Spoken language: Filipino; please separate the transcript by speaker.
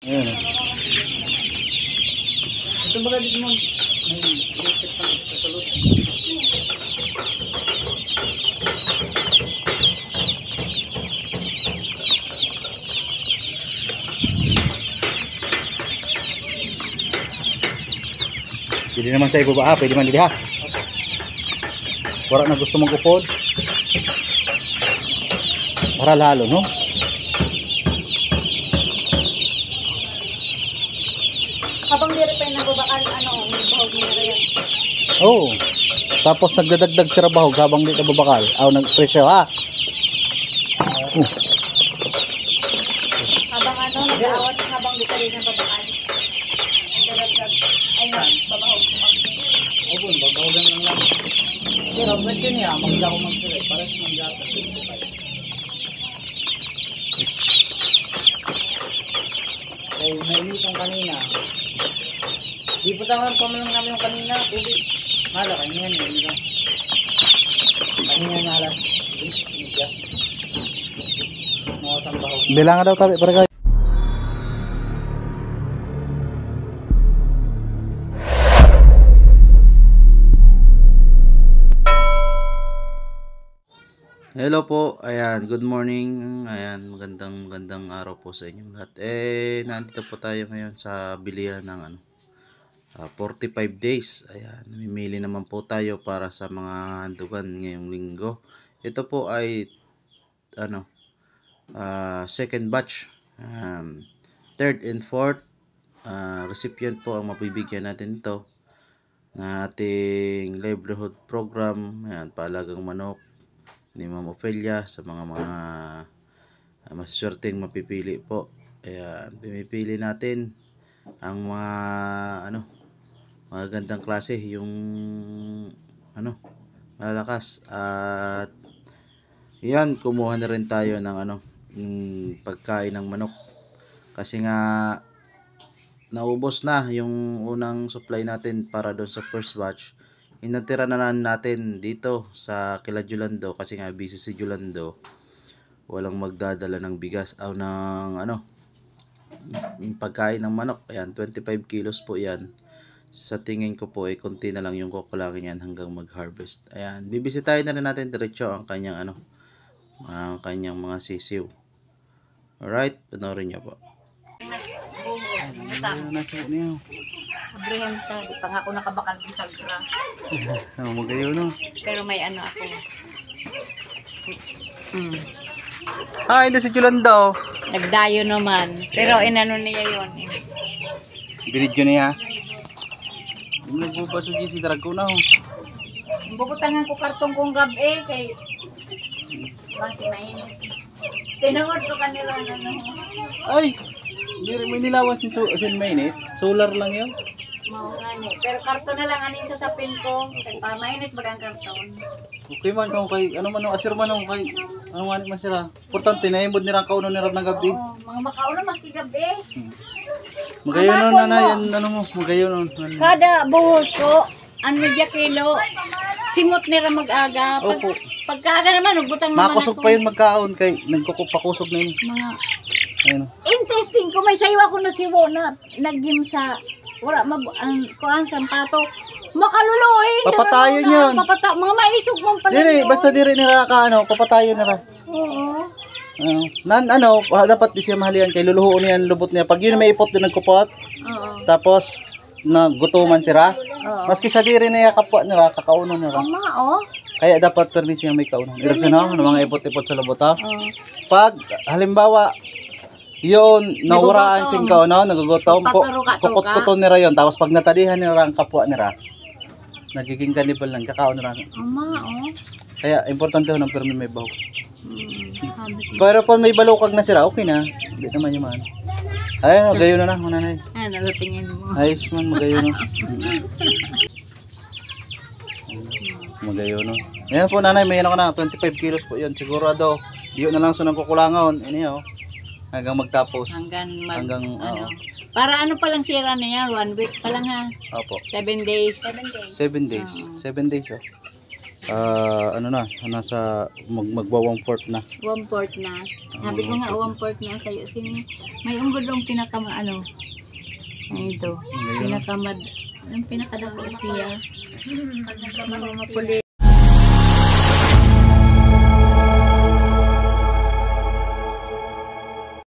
Speaker 1: Ayun.
Speaker 2: Ito ba dito mo? May electric pang sa salot.
Speaker 1: Pwede naman sa ibaba, pwede man dili ha. Wala na gusto mong upod. Para lalo, no?
Speaker 3: Habang diri pa yung nababaan, bahog niya rin.
Speaker 1: Oo. Tapos nagdadagdag sira bahog habang di ka babakal. Aw, nagpresyo ha.
Speaker 3: Habang nag-aawat, habang di ka rin nababaan. Nagdadagdag, ay babahog.
Speaker 2: Opo, babawagan lang lang. Pero presyo niya, magda ko magsulit. Para sa manggata. Ay, nainitong kanina. Di pa tangan pa lang namin yung kanina. Tubig. Hala, kanina niya. Hindi lang. Kanina na alas. Hindi siya. Mga sambaho.
Speaker 1: Bilangan daw tabi para guys. Hello po, ayan, good morning, ayan, magandang araw po sa inyong lahat. Nandito po tayo ngayon sa bilihan ng 45 days, ayan, namimili naman po tayo para sa mga handugan ngayong linggo. Ito po ay, second batch, third and fourth recipient po ang mabibigyan natin ito na ating livelihood program, ayan, palagang manok ni Ma'am Ophelia sa mga maswerteng mapipili po. Ayan, pipili natin ang mga magagandang klase, yung malalakas, at yan, kumuha na rin tayo ng pagkain ng manok kasi nga naubos na yung unang supply natin para doon sa first batch. Inatira na natin dito sa kila Julando kasi nga busy si Julando, walang magdadala ng bigas ng pagkain ng manok. Ayan, 25 kilos po yan. Sa tingin ko po konti na lang yung kukulangin yan hanggang mag-harvest. Ayan, bibisitahin na rin natin diretso ang kanyang ang kanyang mga sisiw. Alright, panoorin niyo po. Nasa niyo.
Speaker 3: Abrihan ka, di pa nga ako nakabakal din sa gra.
Speaker 1: Magayo no.
Speaker 3: Pero may ako.
Speaker 1: Hi, ito si Julando.
Speaker 3: Nagdayo naman. Pero inano niya yun.
Speaker 1: Binidyo niya. Nagbuba sa GC Drago na ho.
Speaker 3: Bubutangan ko kartong kong gabi kay basi mainit. Tinawad ko kanila
Speaker 1: Ay, hindi rin may nilawan sin mainit. Solar lang yun.
Speaker 3: Mao gani. Pero karton na lang anin sa sapin ko. Kay pa mainit bagang karton.
Speaker 1: Okay man kung kay asir man kay man sira. Importante na imod nira kauno nira ng gabi.
Speaker 3: Oo, mga makauno maski gabi.
Speaker 1: Magayo nun nanay, magayo nun.
Speaker 3: Kada buhos ko, medya kilo. Simot nila mag-aga.
Speaker 1: Opo.
Speaker 3: Pagkaaga naman, butang naman
Speaker 1: Makusog pa yun magkaon kay nagkukupakusog na yun.
Speaker 3: Mga
Speaker 1: Ayun.
Speaker 3: interesting ko, may sayo ako na siwo na nag-gym sa wala kuan sa pato. Makaluluhin.
Speaker 1: Papatayo yun.
Speaker 3: Mga maisog mong pala.
Speaker 1: Dire, basta dire nira ka papatayo nira.
Speaker 3: Oo.
Speaker 1: Dapat di siya mahalian kay luluhuon niya ang lubot niya. Pag yun may ipot din nagkupot,
Speaker 3: Oo.
Speaker 1: tapos nagutuman sira.
Speaker 3: Oo.
Speaker 1: Maski sa dire niya kapwa nira, kakauno nira.
Speaker 3: Oo.
Speaker 1: Kaya dapat permis niya may kaunon. Iragsan na, mga ipot-ipot sa lubot ha.
Speaker 3: Oo.
Speaker 1: Pag halimbawa, yun, nauraan sing ka, nagugutom, kukot-kuton nira yun. Tapos pag natadihan nira ang kapwa nira, nagiging kanibal lang, kakao nira. Kaya importante ho ng permis may bahog. Pero pag may balukag na sira, okay na. Hindi naman yung man. Ayun, magayo na mananay.
Speaker 3: Ay, nalatingin mo.
Speaker 1: Ayos man, magayo na. Magayo no. Ayan po nanay, may ako na 25 kilos po yun. Sigurado, diyo na lang sunang kukulangon. Ini hanggang magtapos. Hanggang
Speaker 3: Para pa lang sira na yan, 1 week pa lang ha.
Speaker 1: Opo.
Speaker 3: 7 days.
Speaker 1: 7 days. 7 days oh. ano na, nasa magwa 1/4 na.
Speaker 3: 1/4 na. Sabi ko nga 1/4 na sa'yo. May unggod ang pinakamaano. Ay ito.
Speaker 1: Ngayon,
Speaker 3: Pinakamad. Ang pinakadako siya. Mga mapuli.